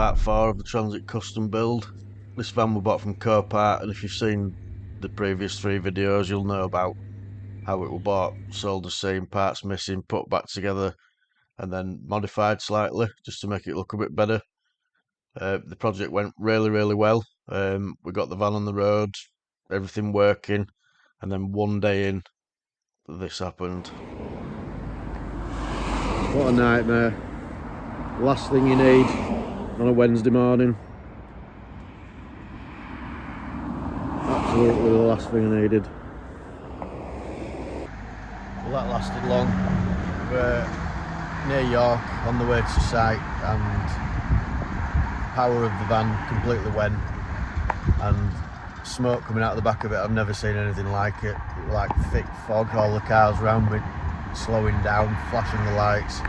part 4 of the Transit custom build. This van we bought from COPART, and if you've seen the previous 3 videos you'll know about how it was bought, sold as same, parts missing, put back together and then modified slightly just to make it look a bit better. The project went really well. We got the van on the road, everything working, and then one day in, this happened. What a nightmare. Last thing you need on a Wednesday morning. Absolutely the last thing I needed. Well, that lasted long. We're near York on the way to site, and power of the van completely went, and smoke coming out of the back of it. I've never seen anything like it. Like thick fog, all the cars around me slowing down, flashing the lights.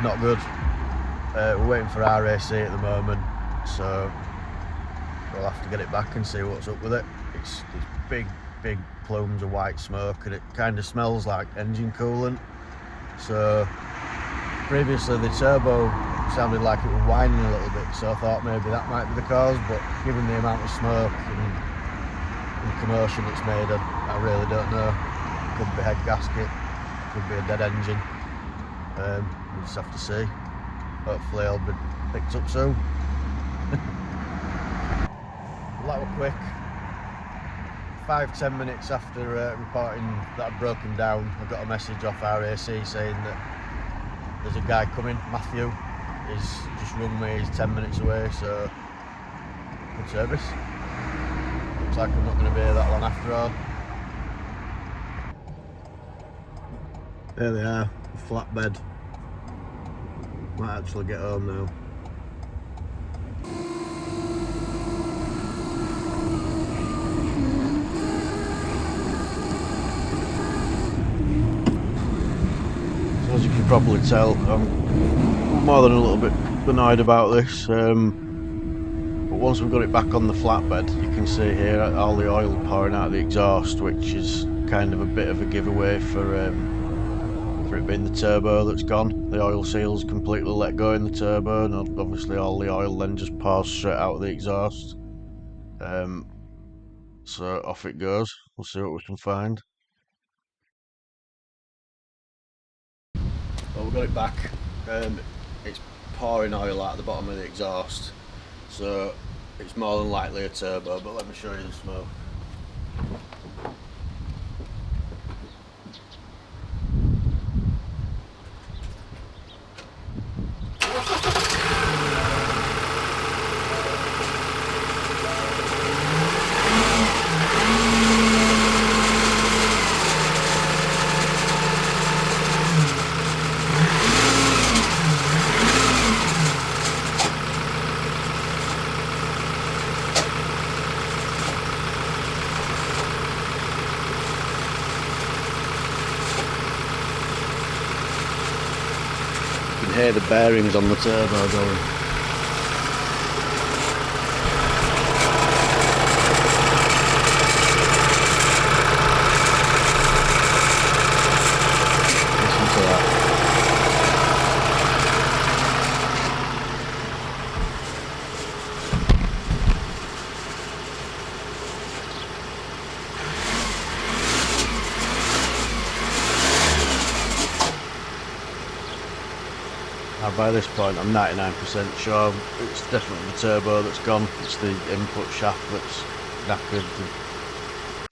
Not good. We're waiting for RAC at the moment, so we'll have to get it back and see what's up with it. It's big plumes of white smoke, and it kind of smells like engine coolant. So previously the turbo sounded like it was whining a little bit, so I thought maybe that might be the cause, but given the amount of smoke and commotion it's made, I really don't know. Could be head gasket, could be a dead engine. We'll just have to see. Hopefully I'll be picked up soon. Well, that was quick. 5-10 minutes after reporting that I'd broken down, I got a message off RAC saying that there's a guy coming, Matthew. He's just rung me, he's 10 minutes away, so good service. Looks like I'm not going to be here that long after all. There they are, the flatbed. Might actually get home now. So as you can probably tell, I'm more than a little bit annoyed about this. But once we've got it back on the flatbed, you can see here all the oil pouring out of the exhaust, which is kind of a bit of a giveaway for it being the turbo that's gone. The oil seal's completely let go in the turbo, and obviously all the oil then just pours straight out of the exhaust. So off it goes. We'll see what we can find. Well, we've got it back. It's pouring oil out of the bottom of the exhaust, so it's more than likely a turbo, but let me show you the smoke. You can hear the bearings on the turbo going. Listen to that. Now by this point I'm 99% sure it's definitely the turbo that's gone. It's the input shaft that's knackered.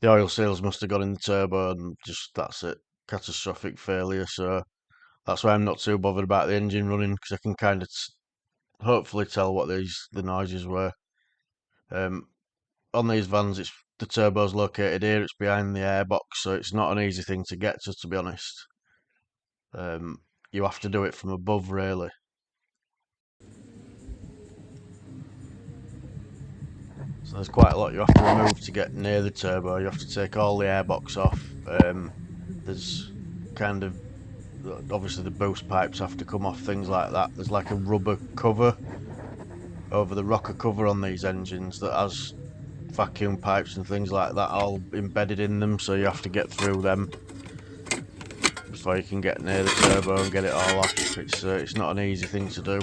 The oil seals must have got in the turbo, and just that's it. Catastrophic failure. So that's why I'm not too bothered about the engine running, because I can kind of hopefully tell what the noises were. On these vans, the turbo's located here. It's behind the airbox, so it's not an easy thing to get to be honest. You have to do it from above, really. So there's quite a lot you have to remove to get near the turbo. You have to take all the airbox off. There's kind of, obviously the boost pipes have to come off, things like that. There's like a rubber cover over the rocker cover on these engines that has vacuum pipes and things like that all embedded in them, so you have to get through them. before you can get near the turbo and get it all off. It's not an easy thing to do.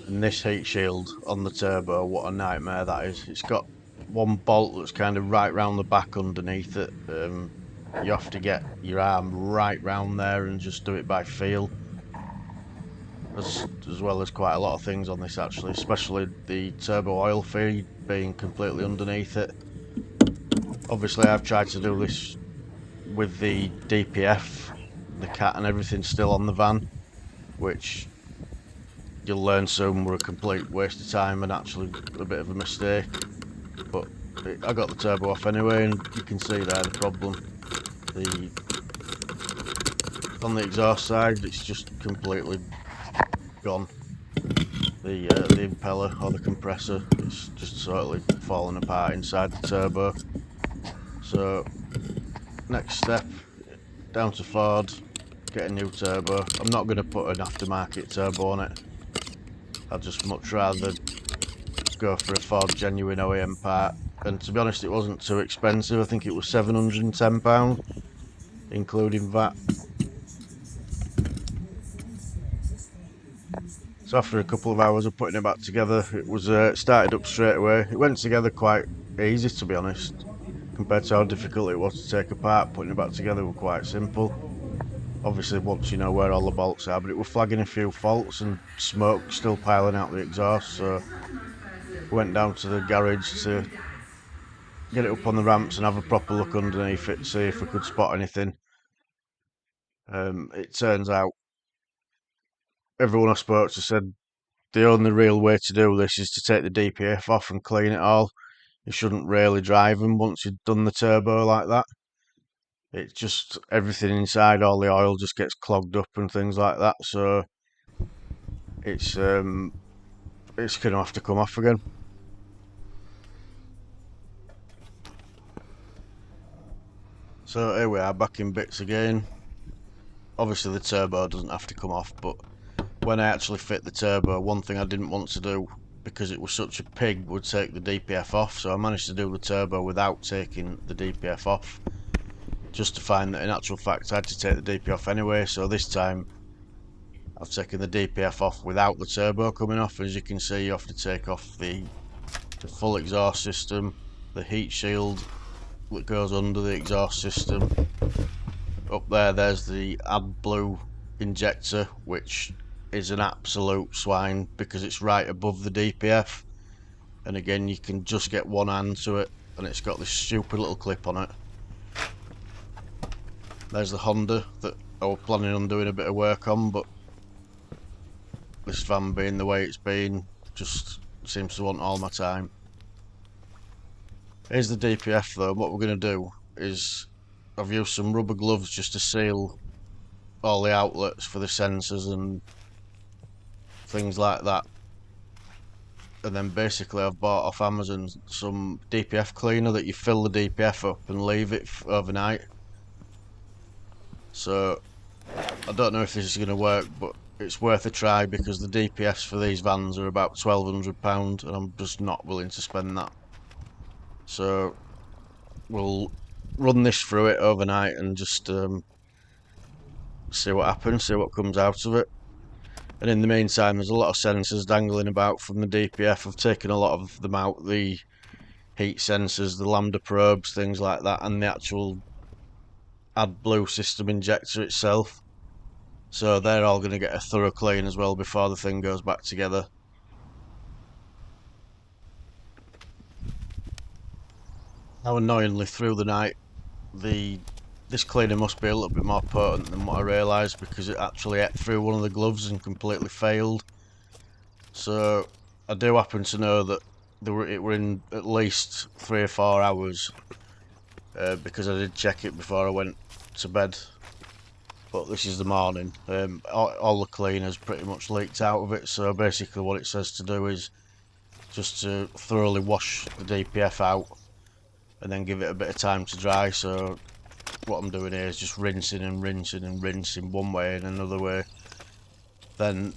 And this heat shield on the turbo, what a nightmare that is. It's got one bolt that's kind of right round the back underneath it. You have to get your arm right round there and just do it by feel. As well as quite a lot of things on this actually, especially the turbo oil feed being completely underneath it. Obviously I've tried to do this with the DPF, the cat and everything still on the van, which you'll learn soon were a complete waste of time and actually a bit of a mistake. But I got the turbo off anyway, and you can see there the problem. On the exhaust side, it's just completely gone. The impeller or the compressor, it's just totally falling apart inside the turbo. So next step, down to Ford, get a new turbo. I'm not going to put an aftermarket turbo on it. I'd just much rather go for a Ford genuine OEM part. And to be honest, it wasn't too expensive. I think it was £710, including VAT. So after a couple of hours of putting it back together, it was started up straight away. It went together quite easy, to be honest, compared to how difficult it was to take apart. Putting it back together was quite simple. Obviously, once you know where all the bolts are, but it was flagging a few faults and smoke still piling out the exhaust. So we went down to the garage to get it up on the ramps and have a proper look underneath it, see if we could spot anything. It turns out everyone I spoke to said the only real way to do this is to take the DPF off and clean it all. You shouldn't really drive them once you've done the turbo like that. It's just everything inside, all the oil just gets clogged up and things like that. So it's gonna have to come off again. So here we are back in bits again. Obviously the turbo doesn't have to come off, but when I actually fit the turbo, one thing I didn't want to do, because it was such a pig, would take the DPF off. So I managed to do the turbo without taking the DPF off, just to find that in actual fact I had to take the DPF off anyway. So this time I've taken the DPF off without the turbo coming off. As you can see, you have to take off the full exhaust system, the heat shield that goes under the exhaust system. Up there's the AdBlue injector, which is an absolute swine because it's right above the DPF, and again you can just get one hand to it, and it's got this stupid little clip on it. There's the Honda that I was planning on doing a bit of work on, but this van being the way it's been just seems to want all my time. Here's the DPF though. What we're going to do is I've used some rubber gloves just to seal all the outlets for the sensors and things like that, and then basically I've bought off Amazon some DPF cleaner that you fill the DPF up and leave it overnight. So I don't know if this is going to work, but it's worth a try because the DPFs for these vans are about £1,200 and I'm just not willing to spend that. So we'll run this through it overnight and just see what happens, see what comes out of it. And in the meantime, there's a lot of sensors dangling about from the DPF. I've taken a lot of them out, the heat sensors, the lambda probes, things like that, and the actual AdBlue system injector itself. So they're all going to get a thorough clean as well before the thing goes back together. Now annoyingly through the night, this cleaner must be a little bit more potent than what I realised, because it actually ate through one of the gloves and completely failed. So I do happen to know that it were in at least 3 or 4 hours, because I did check it before I went to bed. But this is the morning. All the cleaners pretty much leaked out of it, so basically what it says to do is just to thoroughly wash the DPF out and then give it a bit of time to dry. So what I'm doing here is just rinsing and rinsing and rinsing one way and another way. Then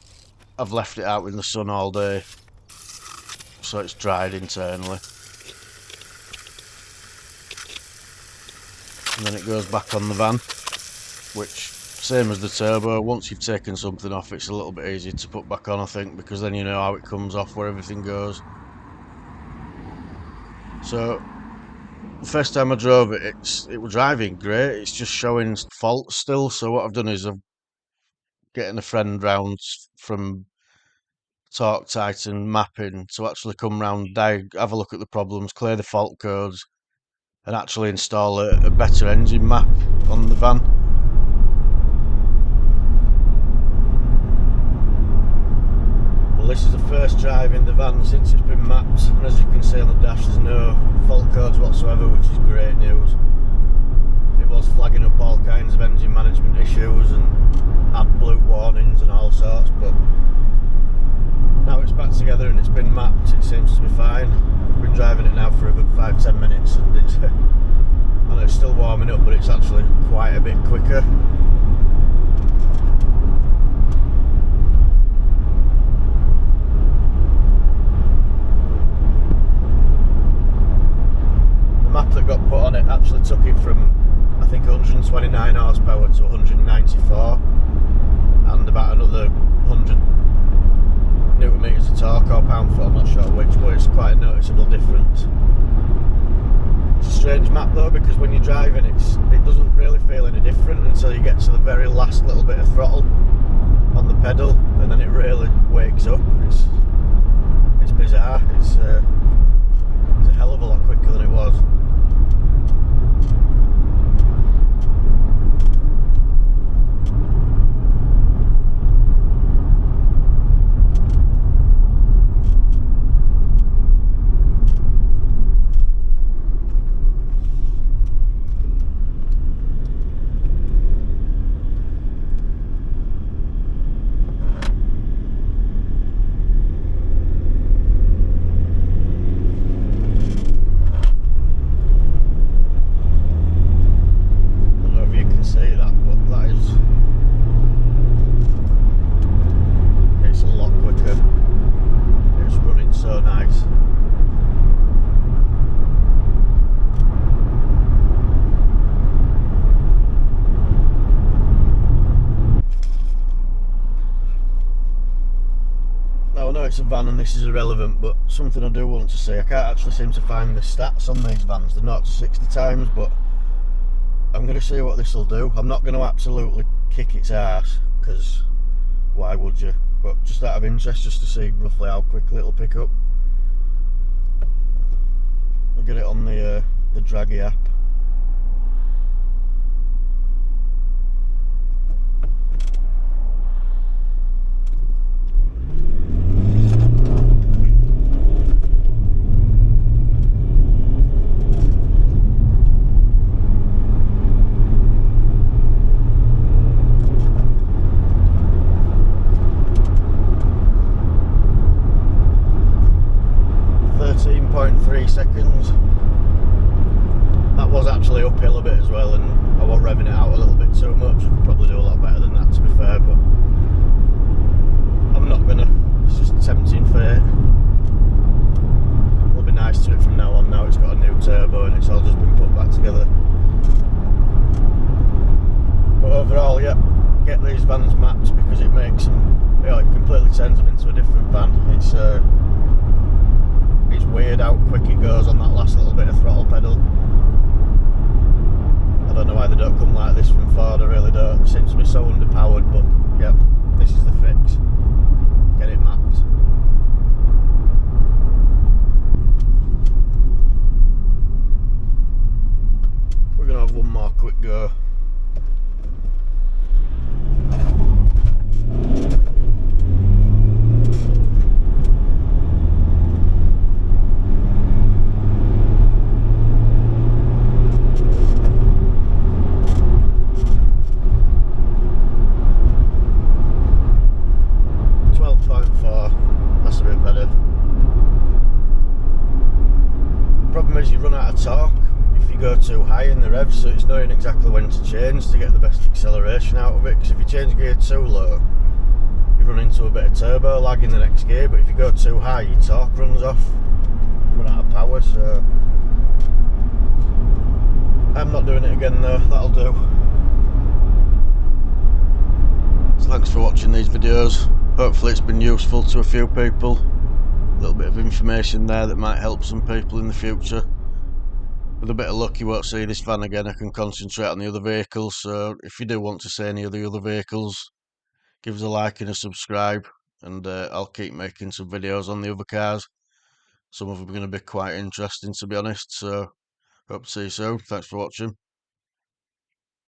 I've left it out in the sun all day so it's dried internally, and then it goes back on the van. which, same as the turbo, once you've taken something off, it's a little bit easier to put back on, I think, because then you know how it comes off, where everything goes. So the first time I drove it, it was driving great, it's just showing faults still. So what I've done is I'm getting a friend round from Torque Titan Mapping to actually come round, have a look at the problems, clear the fault codes, and actually install a better engine map on the van. Well, this is the first drive in the van since it's been mapped, and as you can see on the dash, there's no fault codes whatsoever, which is great news. It was flagging up all kinds of engine management issues and AdBlue warnings and all sorts, but now it's back together and it's been mapped, it seems to be fine. I've been driving it now for a good 5-10 minutes, and I know it's still warming up, but it's actually quite a bit quicker. The map that got put on it actually took it from, I think, 129 horsepower to 194, and about another 100 newton meters of torque or pound foot, I'm not sure which, but it's quite a noticeable difference. It's a strange map though, because when you're driving it doesn't really feel any different until you get to the very last little bit of throttle on the pedal, and then it really wakes up. It's bizarre. It's a hell of a lot quicker than it was. It's a van and this is irrelevant, but something I do want to say, I can't actually seem to find the stats on these vans. They're not 60 times, but I'm going to see what this will do. I'm not going to absolutely kick its ass, because why would you, but just out of interest, just to see roughly how quickly it'll pick up. I'll get it on the Draggy app. Seconds. That was actually uphill a bit as well, and I was revving it out a little bit too much. I could probably do a lot better than that, to be fair, but I'm not gonna. It's just tempting fate. We'll be nice to it from now on. Now it's got a new turbo and it's all just been put back together. But overall, yeah, get these vans mapped, because it makes them, it completely turns them into a different van. It's weird how quick it goes on that last little bit of throttle pedal. I don't know why they don't come like this from Ford, I really don't. They seem to be so underpowered, but yeah, this is the fix. Get it mapped. We're going to have one more quick go. Torque if you go too high in the revs, so it's knowing exactly when to change to get the best acceleration out of it, because if you change gear too low you run into a bit of turbo lag in the next gear, but if you go too high your torque runs off, run out of power. So I'm not doing it again though, that'll do. thanks for watching these videos. Hopefully it's been useful to a few people. A little bit of information there that might help some people in the future. With a bit of luck you won't see this van again. I can concentrate on the other vehicles, so if you do want to see any of the other vehicles, give us a like and a subscribe, and I'll keep making some videos on the other cars. Some of them are going to be quite interesting, to be honest, so hope to see you soon. Thanks for watching.